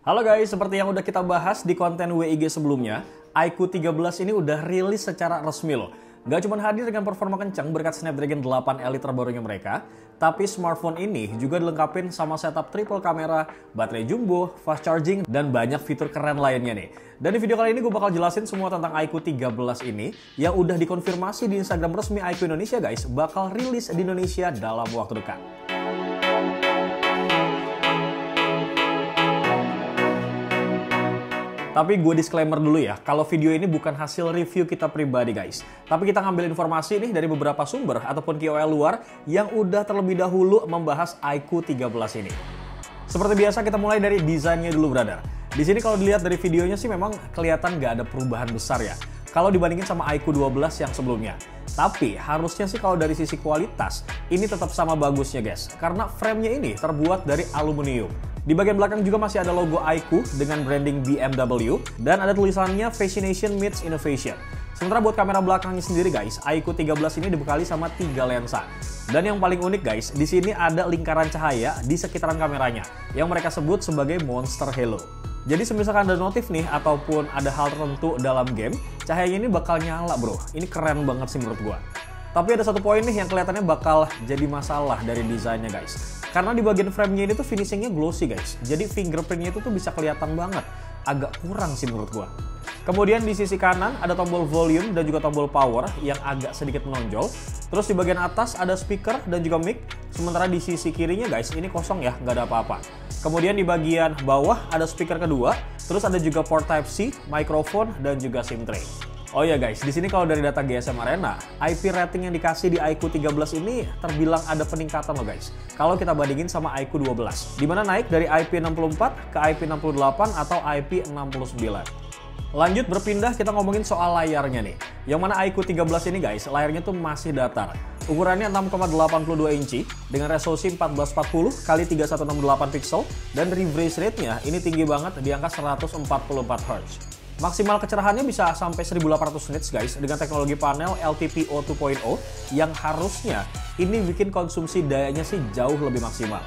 Halo guys, seperti yang udah kita bahas di konten WIG sebelumnya, iQOO 13 ini udah rilis secara resmi loh. Gak cuma hadir dengan performa kencang berkat Snapdragon 8 Elite terbarunya mereka, tapi smartphone ini juga dilengkapi sama setup triple kamera, baterai jumbo, fast charging, dan banyak fitur keren lainnya nih. Dan di video kali ini gue bakal jelasin semua tentang iQOO 13 ini yang udah dikonfirmasi di Instagram resmi iQOO Indonesia guys, bakal rilis di Indonesia dalam waktu dekat. Tapi gue disclaimer dulu ya, kalau video ini bukan hasil review kita pribadi guys. Tapi kita ngambil informasi nih dari beberapa sumber ataupun KOL luar yang udah terlebih dahulu membahas iQOO 13 ini. Seperti biasa kita mulai dari desainnya dulu brother. Di sini kalau dilihat dari videonya sih memang kelihatan gak ada perubahan besar ya. Kalau dibandingin sama iQOO 12 yang sebelumnya. Tapi harusnya sih kalau dari sisi kualitas, ini tetap sama bagusnya guys. Karena framenya ini terbuat dari aluminium. Di bagian belakang juga masih ada logo iQOO dengan branding BMW. Dan ada tulisannya Fascination Meets Innovation. Sementara buat kamera belakangnya sendiri guys, iQOO 13 ini dibekali sama 3 lensa. Dan yang paling unik guys, di sini ada lingkaran cahaya di sekitaran kameranya. Yang mereka sebut sebagai Monster Halo. Jadi misalkan ada notif nih, ataupun ada hal tertentu dalam game, cahayanya ini bakal nyala bro. Ini keren banget sih menurut gua. Tapi ada satu poin nih yang kelihatannya bakal jadi masalah dari desainnya guys. Karena di bagian framenya ini tuh finishingnya glossy guys. Jadi fingerprintnya itu tuh bisa kelihatan banget. Agak kurang sih menurut gua. Kemudian di sisi kanan ada tombol volume dan juga tombol power yang agak sedikit menonjol. Terus di bagian atas ada speaker dan juga mic. Sementara di sisi kirinya guys, ini kosong ya, nggak ada apa-apa. Kemudian di bagian bawah ada speaker kedua. Terus ada juga port Type-C, mikrofon, dan juga SIM tray. Oh ya guys, di sini kalau dari data GSM Arena, IP rating yang dikasih di iQOO 13 ini terbilang ada peningkatan loh guys. Kalau kita bandingin sama iQOO 12, dimana naik dari IP64 ke IP68 atau IP69. Lanjut berpindah kita ngomongin soal layarnya nih. Yang mana iQOO 13 ini guys, layarnya tuh masih datar. Ukurannya 6,82 inci dengan resolusi 1440 x 3168 pixel dan refresh rate-nya ini tinggi banget di angka 144 Hz. Maksimal kecerahannya bisa sampai 1800 nits guys dengan teknologi panel LTPO 2.0 yang harusnya ini bikin konsumsi dayanya sih jauh lebih maksimal.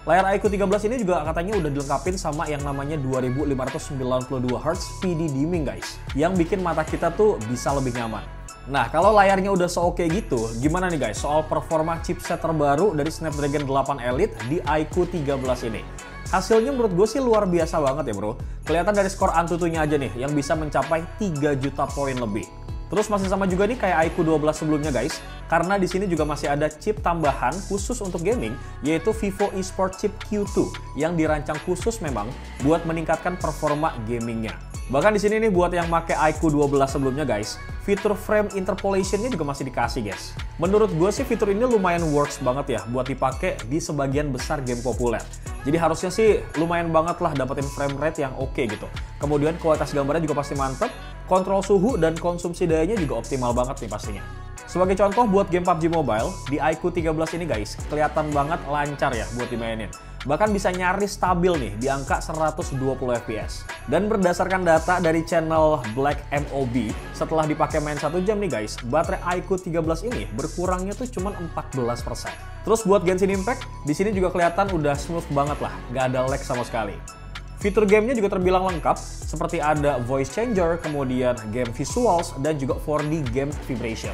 Layar iQOO 13 ini juga katanya udah dilengkapin sama yang namanya 2592 Hz PD dimming guys, yang bikin mata kita tuh bisa lebih nyaman. Nah kalau layarnya udah se-oke gitu, gimana nih guys soal performa chipset terbaru dari Snapdragon 8 Elite di iQOO 13 ini? Hasilnya menurut gue sih luar biasa banget ya bro. Kelihatan dari skor Antutunya aja nih yang bisa mencapai 3 juta poin lebih. Terus masih sama juga nih kayak iQOO 12 sebelumnya guys. Karena di sini juga masih ada chip tambahan khusus untuk gaming yaitu Vivo eSport Chip Q2 yang dirancang khusus memang buat meningkatkan performa gamingnya. Bahkan di sini nih buat yang pakai iQOO 12 sebelumnya guys, fitur frame interpolationnya juga masih dikasih guys. Menurut gue sih fitur ini lumayan works banget ya buat dipakai di sebagian besar game populer. Jadi harusnya sih lumayan banget lah dapetin frame rate yang oke gitu. Kemudian kualitas gambarnya juga pasti mantep, kontrol suhu dan konsumsi dayanya juga optimal banget nih pastinya. Sebagai contoh buat game PUBG Mobile, di iQOO 13 ini guys, kelihatan banget lancar ya buat dimainin. Bahkan bisa nyaris stabil nih di angka 120 fps. Dan berdasarkan data dari channel Black MOB, setelah dipakai main 1 jam nih guys, baterai iQOO 13 ini berkurangnya tuh cuma 14%. Terus buat Genshin Impact, di sini juga kelihatan udah smooth banget lah, gak ada lag sama sekali. Fitur gamenya juga terbilang lengkap, seperti ada voice changer, kemudian game visuals, dan juga 4D game vibration.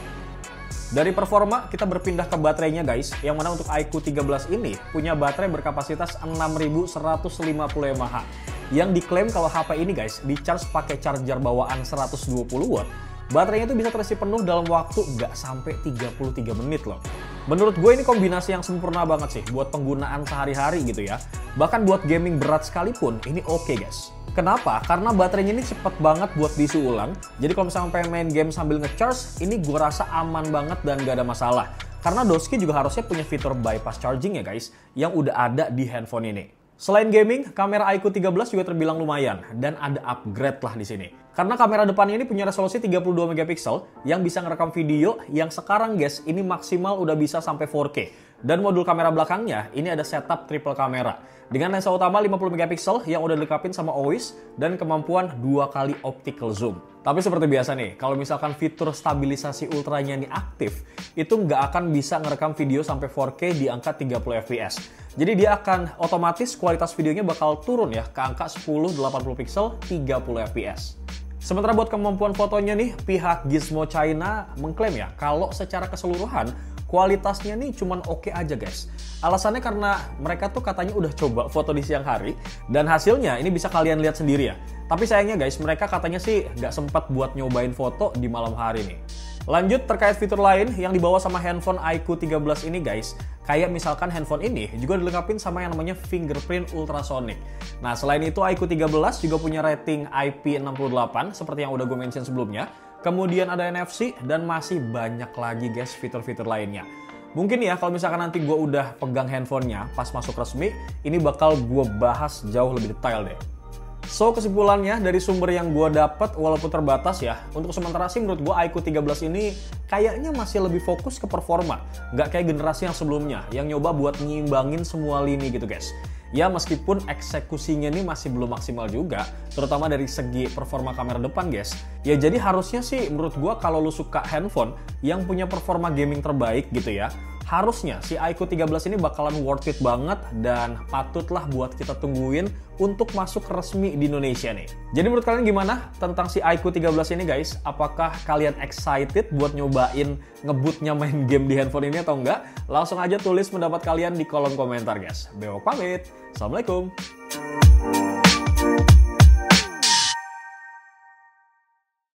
Dari performa, kita berpindah ke baterainya guys, yang mana untuk iQOO 13 ini punya baterai berkapasitas 6150 mAh. Yang diklaim kalau HP ini guys, di-charge pakai charger bawaan 120 watt, baterainya itu bisa terisi penuh dalam waktu nggak sampai 33 menit loh. Menurut gue ini kombinasi yang sempurna banget sih buat penggunaan sehari-hari gitu ya. Bahkan buat gaming berat sekalipun, ini oke guys. Kenapa? Karena baterainya ini cepet banget buat diisi ulang. Jadi kalau misalnya pengen main game sambil nge-charge, ini gue rasa aman banget dan gak ada masalah. Karena Doski juga harusnya punya fitur bypass charging ya guys, yang udah ada di handphone ini. Selain gaming, kamera iQOO 13 juga terbilang lumayan dan ada upgrade lah di sini. Karena kamera depannya ini punya resolusi 32 megapiksel yang bisa ngerekam video yang sekarang guys ini maksimal udah bisa sampai 4K. Dan modul kamera belakangnya ini ada setup triple kamera dengan lensa utama 50 megapiksel yang udah dilengkapi sama OIS dan kemampuan 2 kali optical zoom. Tapi seperti biasa nih, kalau misalkan fitur stabilisasi ultranya ini aktif, itu nggak akan bisa ngerekam video sampai 4K di angka 30 fps. Jadi dia akan otomatis kualitas videonya bakal turun ya ke angka 1080 pixel 30 fps. Sementara buat kemampuan fotonya nih, pihak Gizmo China mengklaim ya kalau secara keseluruhan kualitasnya nih cuman oke aja guys. Alasannya karena mereka tuh katanya udah coba foto di siang hari dan hasilnya ini bisa kalian lihat sendiri ya. Tapi sayangnya guys, mereka katanya sih nggak sempat buat nyobain foto di malam hari nih. Lanjut terkait fitur lain yang dibawa sama handphone iQOO 13 ini guys. Kayak misalkan handphone ini juga dilengkapi sama yang namanya fingerprint ultrasonic. Nah selain itu iQOO 13 juga punya rating IP68 seperti yang udah gue mention sebelumnya. Kemudian ada NFC dan masih banyak lagi guys fitur-fitur lainnya. Mungkin ya kalau misalkan nanti gue udah pegang handphonenya pas masuk resmi, ini bakal gue bahas jauh lebih detail deh. So kesimpulannya dari sumber yang gue dapat walaupun terbatas ya, untuk sementara sih menurut gue iQOO 13 ini kayaknya masih lebih fokus ke performa. Nggak kayak generasi yang sebelumnya yang nyoba buat nyimbangin semua lini gitu guys. Ya meskipun eksekusinya ini masih belum maksimal juga, terutama dari segi performa kamera depan guys. Ya jadi harusnya sih menurut gue kalau lu suka handphone yang punya performa gaming terbaik gitu ya, harusnya si iQOO 13 ini bakalan worth it banget dan patutlah buat kita tungguin untuk masuk resmi di Indonesia nih. Jadi menurut kalian gimana tentang si iQOO 13 ini guys? Apakah kalian excited buat nyobain ngebutnya main game di handphone ini atau enggak? Langsung aja tulis pendapat kalian di kolom komentar guys. Bewok pamit. Assalamualaikum.